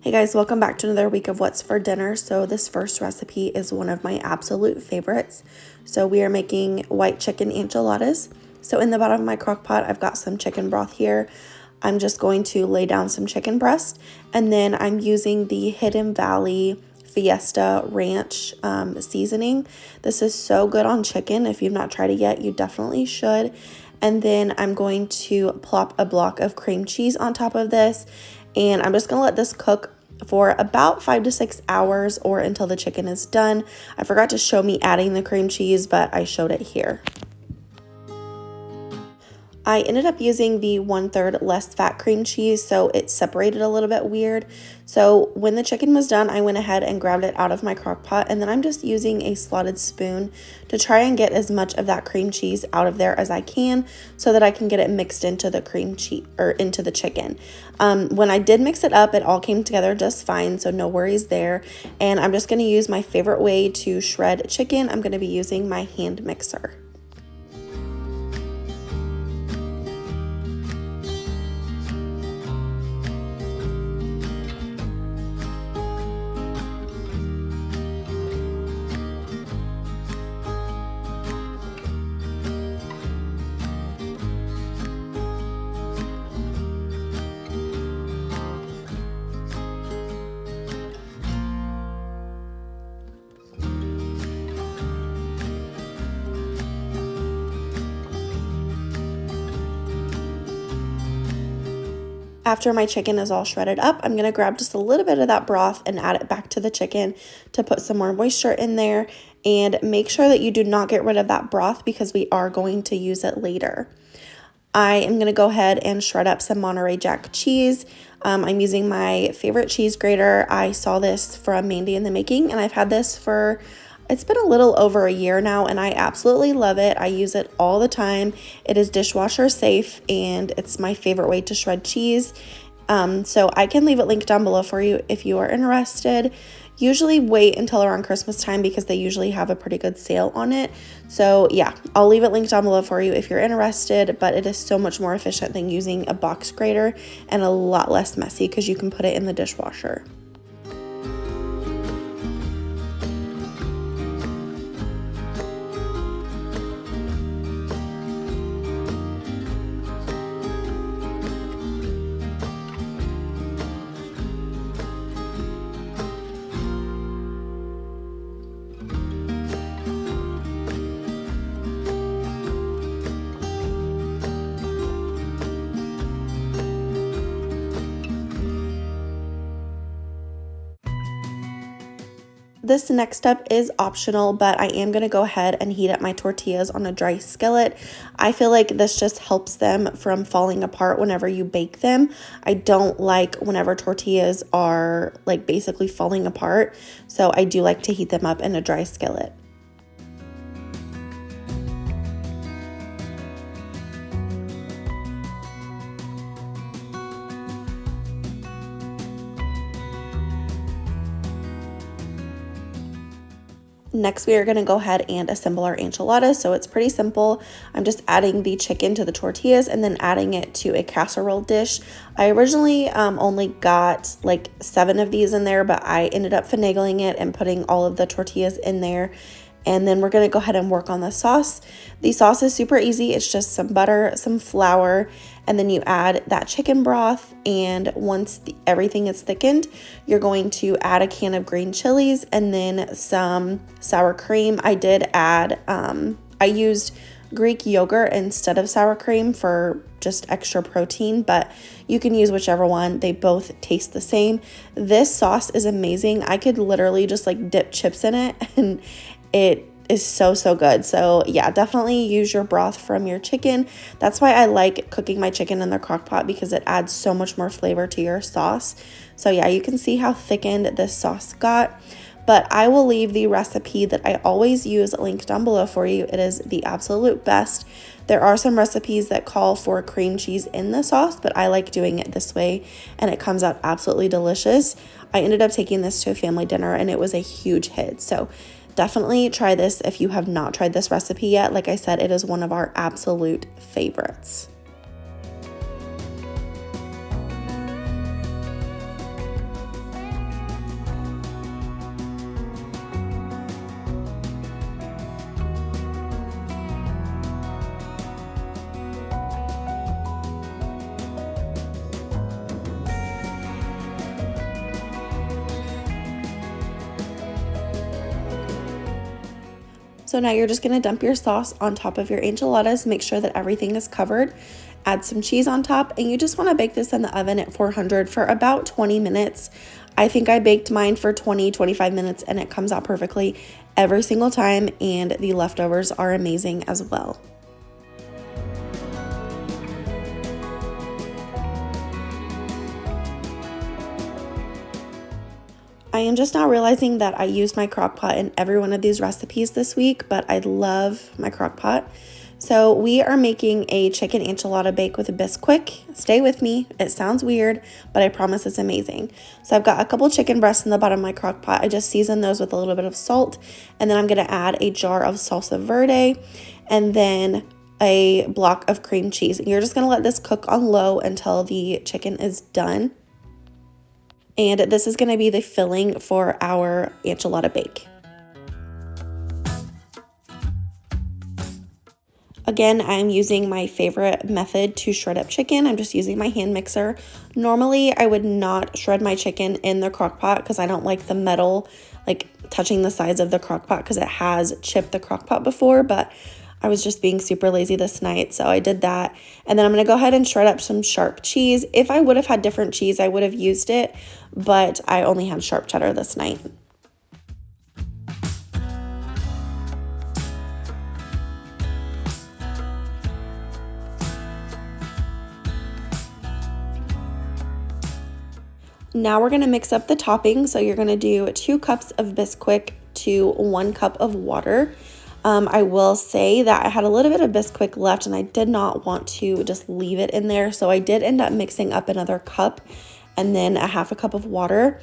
Hey guys, welcome back to another week of What's for Dinner. So this first recipe is one of my absolute favorites. So we are making white chicken enchiladas. So in the bottom of my crock pot, I've got some chicken broth here. I'm just going to lay down some chicken breast, and then I'm using the Hidden Valley Fiesta Ranch seasoning. This is so good on chicken. If you've not tried it yet, you definitely should. And then I'm going to plop a block of cream cheese on top of this, and I'm just going to let this cook for about 5 to 6 hours or until the chicken is done. I forgot to show me adding the cream cheese, but I showed it here. I ended up using the 1/3 less fat cream cheese, so it separated a little bit weird. So when the chicken was done, I went ahead and grabbed it out of my crock pot, and then I'm just using a slotted spoon to try and get as much of that cream cheese out of there as I can so that I can get it mixed into the cream cheese or into the chicken. When I did mix it up, it all came together just fine, so no worries there. And I'm just going to use my favorite way to shred chicken. I'm going to be using my hand mixer. After my chicken is all shredded up, I'm going to grab just a little bit of that broth and add it back to the chicken to put some more moisture in there. And make sure that you do not get rid of that broth because we are going to use it later. I am going to go ahead and shred up some Monterey Jack cheese. I'm using my favorite cheese grater. I saw this from Mandy in the Making, and I've had this for it's been a little over a year now, and I absolutely love it. I use it all the time. It is dishwasher safe, and it's my favorite way to shred cheese. So I can leave it linked down below for you if you are interested. Usually wait until around Christmas time because they usually have a pretty good sale on it. So yeah, I'll leave it linked down below for you if you're interested, but it is so much more efficient than using a box grater and a lot less messy because you can put it in the dishwasher. This next step is optional, but I am going to go ahead and heat up my tortillas on a dry skillet. I feel like this just helps them from falling apart whenever you bake them. I don't like whenever tortillas are like basically falling apart, so I do like to heat them up in a dry skillet. Next, we are going to go ahead and assemble our enchiladas. So it's pretty simple. I'm just adding the chicken to the tortillas and then adding it to a casserole dish. I originally only got like 7 of these in there, but I ended up finagling it and putting all of the tortillas in there. And then we're going to go ahead and work on the sauce. The sauce is super easy. It's just some butter, some flour, and then you add that chicken broth. And once everything is thickened, you're going to add a can of green chilies and then some sour cream. I did add, I used Greek yogurt instead of sour cream for just extra protein, but you can use whichever one. They both taste the same. This sauce is amazing. I could literally just like dip chips in it, and it is so good. So yeah, definitely use your broth from your chicken. That's why I like cooking my chicken in the crock pot, because it adds so much more flavor to your sauce. So yeah, you can see how thickened this sauce got. But I will leave the recipe that I always use linked down below for you. It is the absolute best. There are some recipes that call for cream cheese in the sauce, but I like doing it this way, and it comes out absolutely delicious. I ended up taking this to a family dinner, and it was a huge hit. So definitely try this if you have not tried this recipe yet. Like I said, it is one of our absolute favorites. So now you're just gonna dump your sauce on top of your enchiladas, make sure that everything is covered, add some cheese on top, and you just wanna bake this in the oven at 400 for about 20 minutes. I think I baked mine for 20-25 minutes and it comes out perfectly every single time, and the leftovers are amazing as well. I am just now realizing that I used my crock pot in every one of these recipes this week, but I love my crock pot. So we are making a chicken enchilada bake with a bisquick. Stay with me. It sounds weird, but I promise it's amazing. So I've got a couple chicken breasts in the bottom of my crock pot. I just seasoned those with a little bit of salt, and then I'm gonna add a jar of salsa verde, and then a block of cream cheese. You're just gonna let this cook on low until the chicken is done. And this is gonna be the filling for our enchilada bake. Again, I'm using my favorite method to shred up chicken. I'm just using my hand mixer. Normally, I would not shred my chicken in the crock pot because I don't like the metal like touching the sides of the crock pot because it has chipped the crock pot before, but I was just being super lazy this night, so I did that. And then I'm gonna go ahead and shred up some sharp cheese. If I would have had different cheese, I would have used it, but I only had sharp cheddar this night. Now we're gonna mix up the topping. So you're gonna do 2 cups of bisquick to 1 cup of water. I will say that I had a little bit of bisquick left and I did not want to just leave it in there. So I did end up mixing up another cup and then a half a cup of water.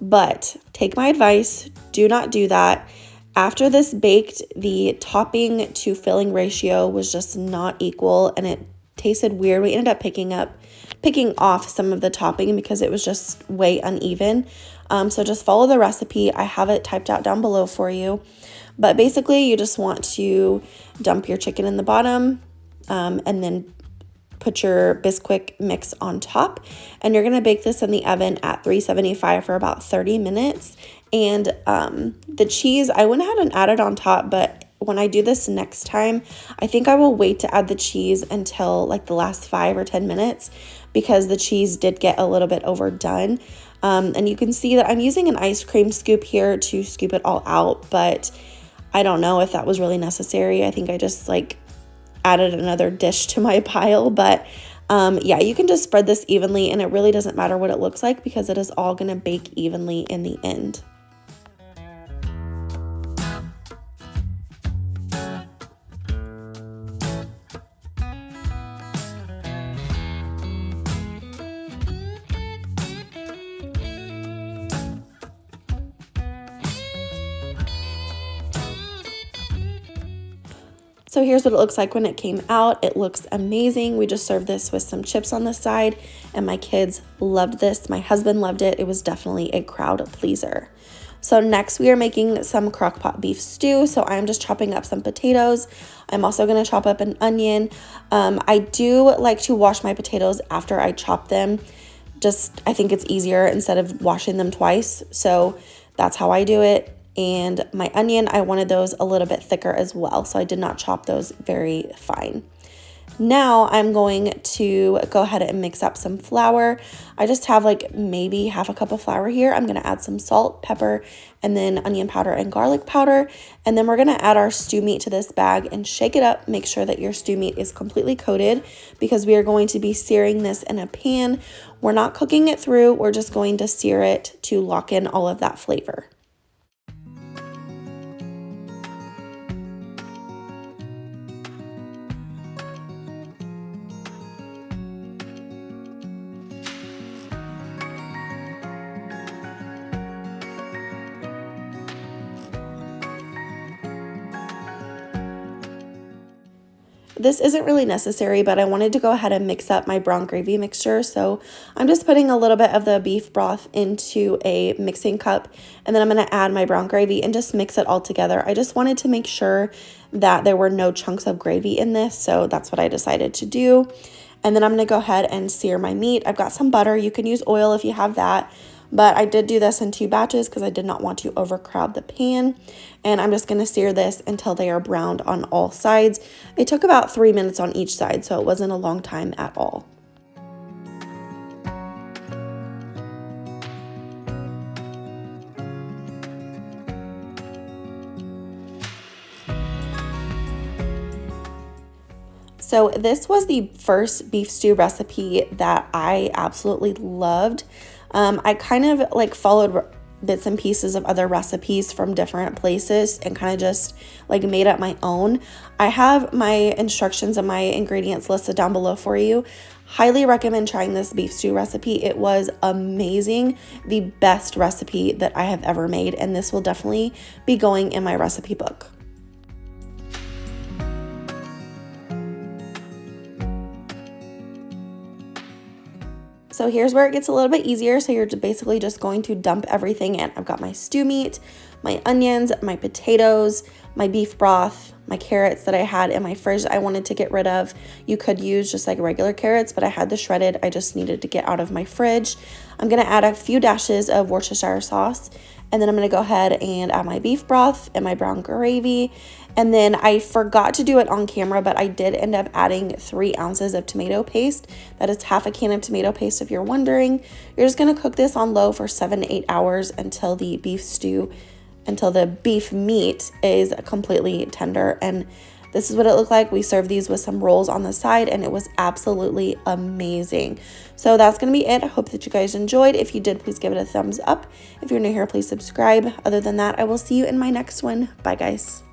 But take my advice, do not do that. After this baked, the topping to filling ratio was just not equal and it tasted weird. We ended up picking off some of the topping because it was just way uneven. So just follow the recipe. I have it typed out down below for you. But basically, you just want to dump your chicken in the bottom and then put your bisquick mix on top. And you're going to bake this in the oven at 375 for about 30 minutes. And the cheese, I went ahead and added on top, but when I do this next time, I think I will wait to add the cheese until like the last 5 or 10 minutes because the cheese did get a little bit overdone. And you can see that I'm using an ice cream scoop here to scoop it all out, but I don't know if that was really necessary. I think I just like added another dish to my pile, but yeah, you can just spread this evenly and it really doesn't matter what it looks like because it is all gonna bake evenly in the end. So here's what it looks like when it came out. It looks amazing. We just served this with some chips on the side and my kids loved this. My husband loved it. It was definitely a crowd pleaser. So next we are making some crock pot beef stew. So I'm just chopping up some potatoes. I'm also gonna chop up an onion. I do like to wash my potatoes after I chop them. I think it's easier instead of washing them twice. So that's how I do it. And my onion, I wanted those a little bit thicker as well, so I did not chop those very fine. Now I'm going to go ahead and mix up some flour. I just have like maybe half a cup of flour here. I'm gonna add some salt, pepper, and then onion powder and garlic powder. And then we're gonna add our stew meat to this bag and shake it up. Make sure that your stew meat is completely coated because we are going to be searing this in a pan. We're not cooking it through, we're just going to sear it to lock in all of that flavor. This isn't really necessary, but I wanted to go ahead and mix up my brown gravy mixture. So I'm just putting a little bit of the beef broth into a mixing cup, and then I'm going to add my brown gravy and just mix it all together. I just wanted to make sure that there were no chunks of gravy in this, so that's what I decided to do. And then I'm going to go ahead and sear my meat. I've got some butter. You can use oil if you have that, but I did do this in 2 batches because I did not want to overcrowd the pan. And I'm just going to sear this until they are browned on all sides. It took about 3 minutes on each side, so it wasn't a long time at all. So this was the first beef stew recipe that I absolutely loved. I kind of like followed bits and pieces of other recipes from different places and kind of just like made up my own. I have my instructions and my ingredients listed down below for you. Highly recommend trying this beef stew recipe. It was amazing, the best recipe that I have ever made, and this will definitely be going in my recipe book. So here's where it gets a little bit easier. So you're basically just going to dump everything in. I've got my stew meat, my onions, my potatoes, my beef broth, my carrots that I had in my fridge I wanted to get rid of. You could use just like regular carrots, but I had the shredded. I just needed to get out of my fridge. I'm going to add a few dashes of Worcestershire sauce, and then I'm going to go ahead and add my beef broth and my brown gravy. And then I forgot to do it on camera, but I did end up adding 3 ounces of tomato paste. That is half a can of tomato paste if you're wondering. You're just going to cook this on low for 7 to 8 hours until the beef meat is completely tender. And this is what it looked like. We served these with some rolls on the side, and it was absolutely amazing. So that's going to be it. I hope that you guys enjoyed. If you did, please give it a thumbs up. If you're new here, please subscribe. Other than that, I will see you in my next one. Bye, guys.